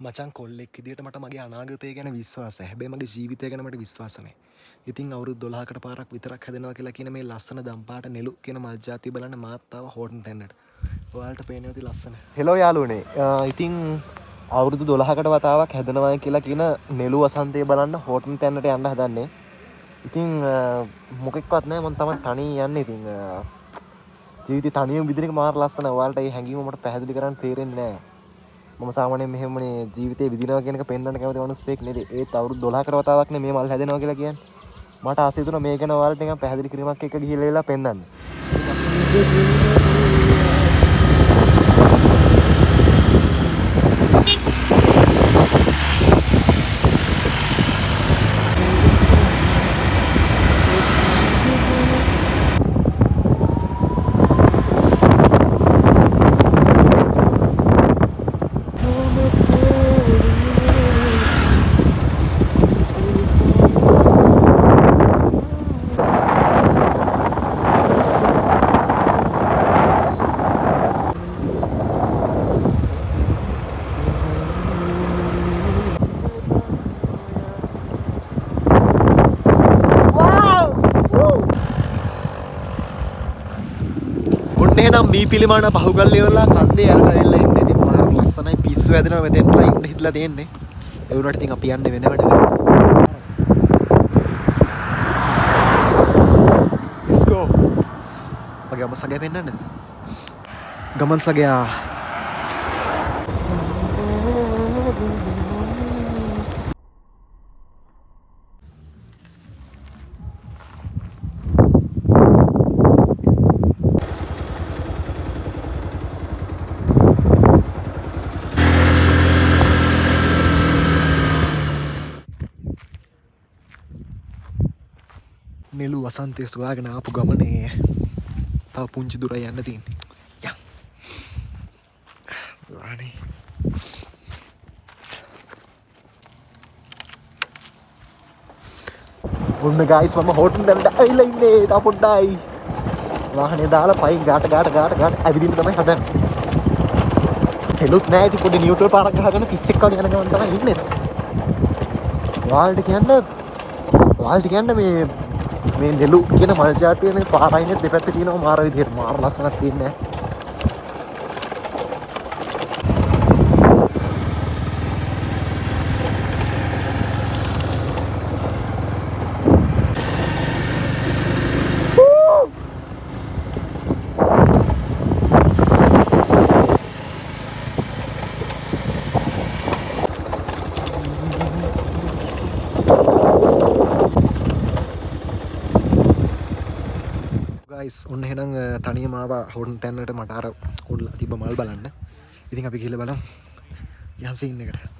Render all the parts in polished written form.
මචං කොල්ලෙක් විදියට මට මගේ අනාගතය ගැන විශ්වාසයි. හැබැයි මගේ ජීවිතය ගැන මට විශ්වාස නැහැ. ඉතින් අවුරුදු 12කට පාරක් විතරක් හැදෙනවා කියලා කියන මේ ලස්සන දම්පාට නෙළු කියන මල් ජාතිය බලන්න මාත් ආවා හෝටන් ටෙන්නට. ඔයාලට පේනවා ඉතින් ලස්සන. හෙලෝ යාළුවනේ. ඉතින් අවුරුදු 12කට වතාවක් හැදෙනවා කියලා කියන නෙළු වසන්තය බලන්න හෝටන් ටෙන්නට යන්න හදන්නේ. ඉතින් මොකෙක්වත් නැහැ මම තමයි තනියෙන් යන්නේ. ඉතින් ජීවිතේ තනියම විදින එක මාර ලස්සනයි. ඔයාලට මේ හැඟීම මට පැහැදිලි කරන්න තේරෙන්නේ නැහැ. මම සාමාන්‍යයෙන් මෙහෙමනේ ජීවිතේ විදිනවා කියන එක පෙන්වන්න කැමති මිනිස්සෙක් නෙවෙයි. ඒත් අවුරුදු 12කට වතාවක් නේ මේ මල් හැදෙනවා කියලා කියන්නේ. මට ආසයි තුන මේ ගැන ඔයාලට නිකන් පැහැදිලි කිරීමක් එක්ක ගිහිල්ලා පෙන්වන්න. එහෙනම් මේ පිළිමාන පහුගල්ල ඉවරලා කන්දේ යට ඇවිල්ලා ඉන්නේ. ඉතින් මොනවා ලස්සනයි පිස්සු හැදෙනවා මෙතෙන්ලා ඉන්න හිටලා තියෙන්නේ. ඒ වුණාට ඉතින් අපි යන්නේ වෙන වැඩකට. Let's go. මගේ ගමන් සගය පෙන්නන්නද? ගමන් සගයා නෙළු වසන්තය සොයාගෙන ආපු ගමනේ තව පුංචි දුර යන්න තියෙන්නේ. යන්. වානේ. ඔන්න ගයිස් මම හෝටල් වලට ඇවිල්ලා ඉන්නේ. තා පොඩ්ඩයි. වාහනේ දාලා පයින් ගාට ඇවිදින්න තමයි හදන්නේ. හෙළුත් නෑ ඉතින් පොඩි නියුට්‍රල් පාරක් ගහගෙන පිට් එක්ක වගේ යන ගමන් තමයි ඉන්නේ. ඔයාලට කියන්න මේ නෙළු කියන මල් ජාතිය මේ පාරයිනේ දෙපැත්ත තියෙනවා මාර විදියට මාර ලස්සනක් තියෙන්නේ. ඔන්න එහෙනම් තනියම ආවා හෝටන් ටෙන්නට මට අර උඩලා තිබ්බ මල් බලන්න. ඉතින් අපි ගිහලා බලමු යන් සීන් එකට.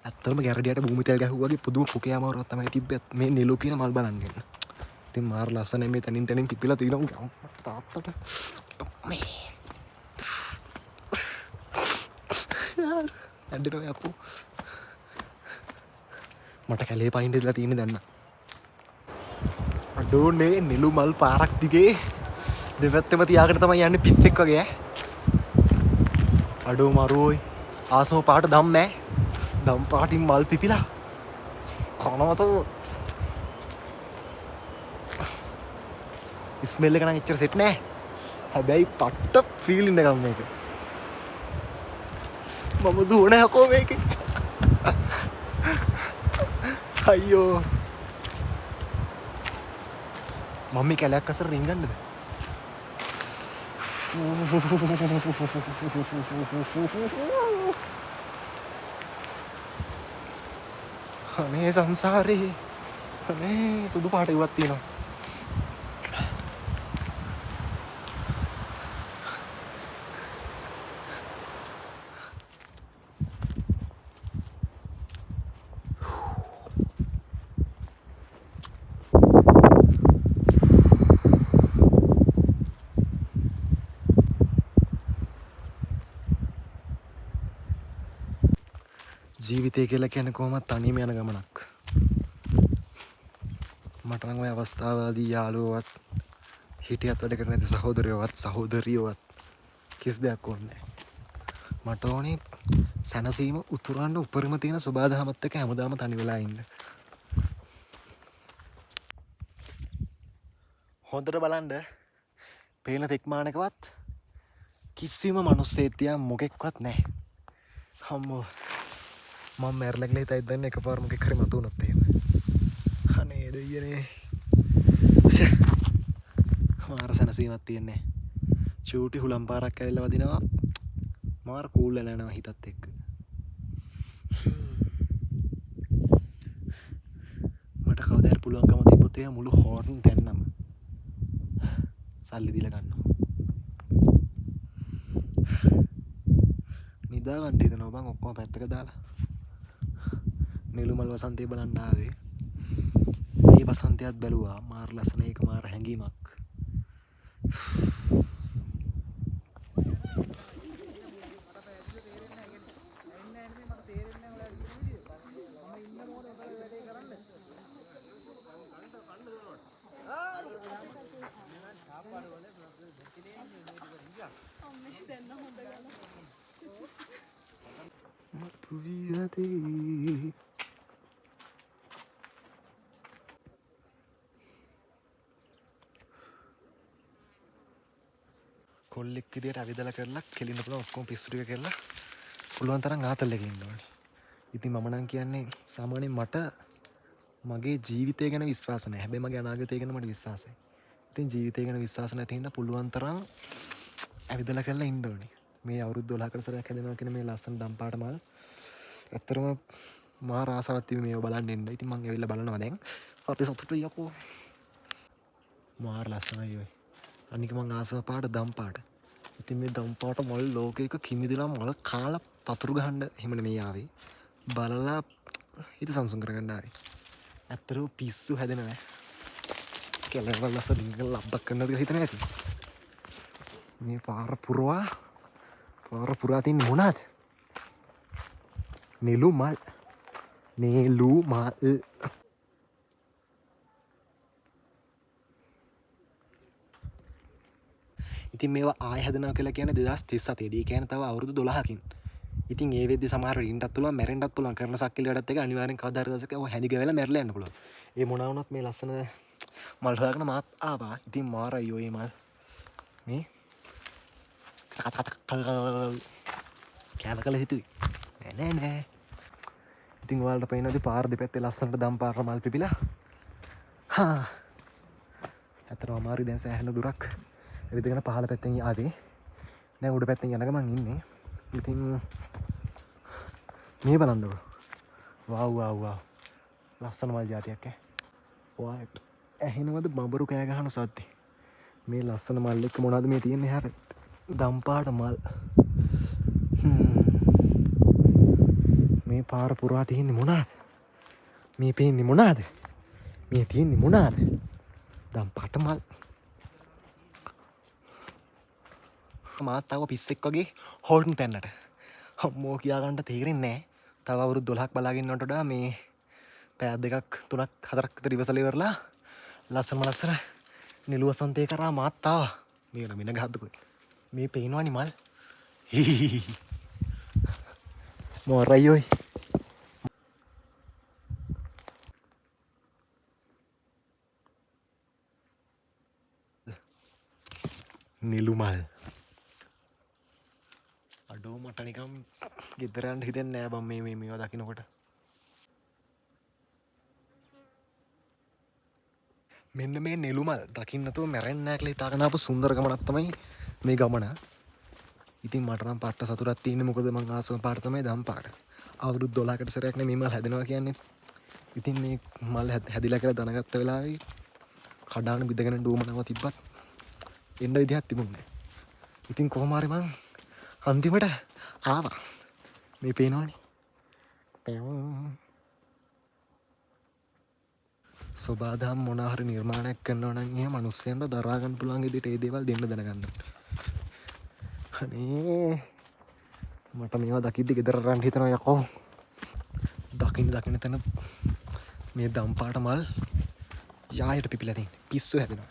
ඇත්තටම ගැරඩියට භූමි තෙල් ගැහුවා වගේ පුදුම පුකයාමාරුවක් තමයි තිබ්බේ මේ නෙළු කියන මල් බලන්න යන. ඉතින් මාර ලස්සනයි මේ තනින් පිපිලා තියෙනවා තාත්තට. මේ ඇඬෙනවා යකෝ. මට කැලේ පයින් ඉඳලා තියෙන්නේ දැන්. අඩෝනේ නෙළු මල් පාරක් දිගේ දෙපැත්තම තියාගෙන තමයි යන්නේ පිත් එක්ක වගේ ඈ. අඩෝ මරුවෝයි ආසම පාට දම්මෑ. දම් පාටින් මල් පිපිලා කනවත ස්මෙල් එක නම් එච්චර සෙට් නෑ. හැබැයි පට්ට ෆීලින් එකක් මේක. මම දුවන යකෝ මේකේ. අයියෝ මම මේ කැලයක් අසර රින්ගන්නද? අනේ සංසාරේ අනේ සුදු පාට ඉවත් තියෙනවා. ජීවිතය කියලා කියන්නේ කොහොමද තනියම යන ගමනක්. මට නම් ওই අවස්ථාවදී යාළුවවත් හිටියත් වැඩකට නැති සහෝදරියවත් කිසි දෙයක් ඕනේ නැහැ. මට ඕනේ සැනසීම උතුරන්න උපරිම තියෙන සබාදහමත් එක්ක හැමදාම තනි වෙලා ඉන්න. හොඳට බලන්න පේන තෙක්මානකවත් කිසිම මනුස්සයෙක් මොකෙක්වත් නැහැ. අම්මෝ මම මැරලා කියලා හිතයි දන්නේ එකපාර මොකෙක් හරි මතුනොත් එහෙම. අනේ දෙයියනේ. මාර සැනසීමක් තියන්නේ. චූටි හුලම් පාරක් ඇවිල්ලා වදිනවා. මාර කූල් වෙලා යනවා හිතත් එක්ක. මට කවදා හරි පුළුවන්කම තිබ්බොත් එහෙම මුළු හෝර්න් දැන්නම සල්ලි දීලා ගන්නවා. නිදා ගන්න හිතනවා බං ඔක්කොම පැත්තක දාලා. නිලුමල් වසන්තය බලන්න ආවේ. ඒ වසන්තයත් බැලුවා. මාර ලස්සන ඒක මාර හැංගීමක්. කොල්ලෙක් විදියට ඇවිදලා කරලා කෙලින්න පුළුවන් ඔක්කොම පිස්සු ටික කරලා පුළුවන් තරම් ආතල්ලක ඉන්න ඕනේ. ඉතින් මම නම් කියන්නේ සාමාන්‍යයෙන් මට මගේ ජීවිතය ගැන විශ්වාස නැහැ. හැබැයි මගේ අනාගතය ගැන මට විශ්වාසයි. ඉතින් ජීවිතය ගැන විශ්වාස නැති හින්දා පුළුවන් තරම් ඇවිදලා කරලා ඉන්න ඕනේ. මේ අවුරුදු 12කට සැරයක් හැදෙනවා කියන මේ ලස්සන දම්පාට මල්. ඇත්තටම මාර ආසාවක් තිබි මේව බලන්න එන්න. ඉතින් මම ඇවිල්ලා බලනවා දැන්. අපි සතුටුයි යකෝ. මාර ලස්සනයි ඔය. අනික මං ආසව පාට දම්පාට. ඉතින් මේ දම්පාට මල් ලෝකයක කිමිදිලා මල් කාලා පතුරු ගහන්න එහෙම නෙමෙයි ආවේ. බලලා හිත සංසුන් කරගන්න ආවේ. ඇත්තටම පිස්සු හැදෙනවා. කෙලවල් ලස්ස ඩිංගල් ලබ්බක් කරනවද කියලා හිතන්නේ නැති. මේ පාර පුරා තින්නේ මොනවාද? නෙළු මල්. ඉතින් මේවා ආය හැදෙනවා කියලා කියන්නේ 2037 දී. ඒ කියන්නේ තව අවුරුදු 12කින්. ඉතින් ඒ වෙද්දි සමහර ඉන්නත් පුළුවන් මැරෙන්නත් පුළුවන්. කරන සක්කිලි වැඩත් එක අනිවාර්යෙන් කවදා හරි දවසක ඔය හැදි ගවලා මැරලා යන්න පුළුවන්. ඒ මොනවා වුණත් මේ ලස්සන මල් හොයාගෙන මාත් ආවා. ඉතින් මාරයි ඔය මල්. මේ කෑම කළ හිතුවේ නෑ. ඉතින් ඔයාලට පේනවාද පාර දෙපැත්තේ ලස්සනට දම් පාර මල් පිපිලා. ඇත්තටම අමාරුයි දැන් සෑහෙන දුරක් ඇවිදගෙන පහළ පැත්තෙන් ආවේ. දැන් උඩ පැත්තෙන් යන ගමන් ඉන්නේ. ඉතින් මේ බලන්නකො. වව්. ලස්සන මල් జాතියක් ඈ. ඔයාලට ඇහෙනවද බඹරු කෑ ගහන සද්දේ? මේ ලස්සන මල් එක්ක මොනවද මේ තියෙන්නේ හැර? දම්පාට මල්. මේ පාර පුරා තියෙන්නේ මොනවාද? මේ පේන්නේ මොනවාද? මේ තියෙන්නේ මොනවාද? දම්පාට මල්. මාත් ආව පිස්සෙක් වගේ හෝල්ටන් තැන්නට. අම්මෝ කියා ගන්න තේරෙන්නේ නැහැ. තව අවුරුදු 12ක් බලාගෙන ඉන්නවට වඩා මේ පැය දෙකක් 3ක් 4ක් විතර ඉවසලා ඉවරලා ලස්සන නිලු වසන්තේ කරා මාත් ආවා. මේ නමින ගහද්දකෝ. මේ පේනවනි මල්. මොරයි ඔයි. නිලු මල්. අඩෝ මට නිකම් ගෙදර යන්න හිතෙන්නේ නෑ බං මේවා දකින්නකොට. මෙන්න මේ නෙළුමල් දකින්නතුව මැරෙන්නේ නැහැ කියලා හිතාගෙන ආපු සුන්දර ගමනක් තමයි මේ ගමන. ඉතින් මට නම් පට්ට සතුටක් තියෙන්නේ මොකද මං ආසම පාට තමයි දම් පාට. අවුරුදු 12කට සැරයක් නේ මේ මල් හැදෙනවා කියන්නේ. ඉතින් මේ මල් හැදිලා කියලා දැනගත්ත වෙලාවේ කඩාන බිඳගෙන ඩෝමනව තිබ්බත් එන්න විදිහක් තිබුණේ නැහැ. ඉතින් කොහොම හරි මං අන්තිමට ආවා. මේ පේනවනේ. සබාදම් මොනවා හරි නිර්මාණයක් කරනවා නම් එහෙම මිනිස්සුන්ට දරා ගන්න පුළුවන් විදිහට ඒ දේවල් දෙන්න දැනගන්න. අනේ මට මේවා දකිද්දි ගෙදර රන් හිතනවා යකෝ. දකින්න තැන මේ දම්පාට මල් යායට පිපිලා තියෙන පිස්සු හැදෙනවා.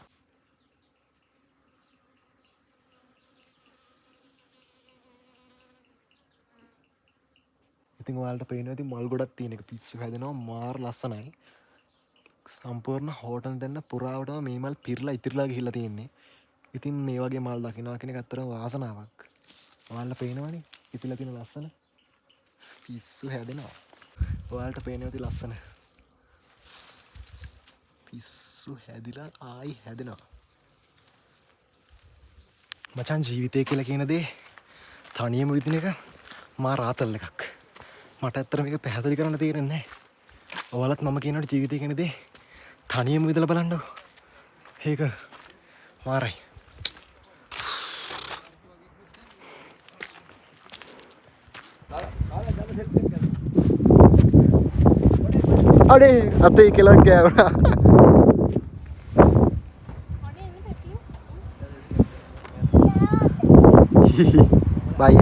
ඉතින් ඔයාලට පේනවා ඉතින් මල් ගොඩක් තියෙන එක පිස්සු හැදෙනවා මාර ලස්සනයි. සම්පූර්ණ හෝටල් දෙන්න පුරාවටම මේ මල් පිරලා ඉතිරිලා ගිහිල්ලා තියෙන්නේ. ඉතින් මේ වගේ මල් දකිනවා කියන එක අතරම වාසනාවක්. ඔයාලට පේනවනේ පිපිලා තියෙන ලස්සන පිස්සු හැදෙනවා. ඔයාලට පේනවා ඉතින් ලස්සන පිස්සු හැදිලා ආයි හැදෙනවා. මචන් ජීවිතය කියලා කියන දේ තනියම විදින එක මා රාතල් එකක්. මට ඇත්තට මේක පැහැදිලි කරන්න තේරෙන්නේ නැහැ. ඔයාලත් මම කියනට ජීවිතය කියන දේ තනියම විදලා බලන්නකො. ඒක මාරයි. අඩේ අතේ කෙලක් ගෑවුණා. Bye.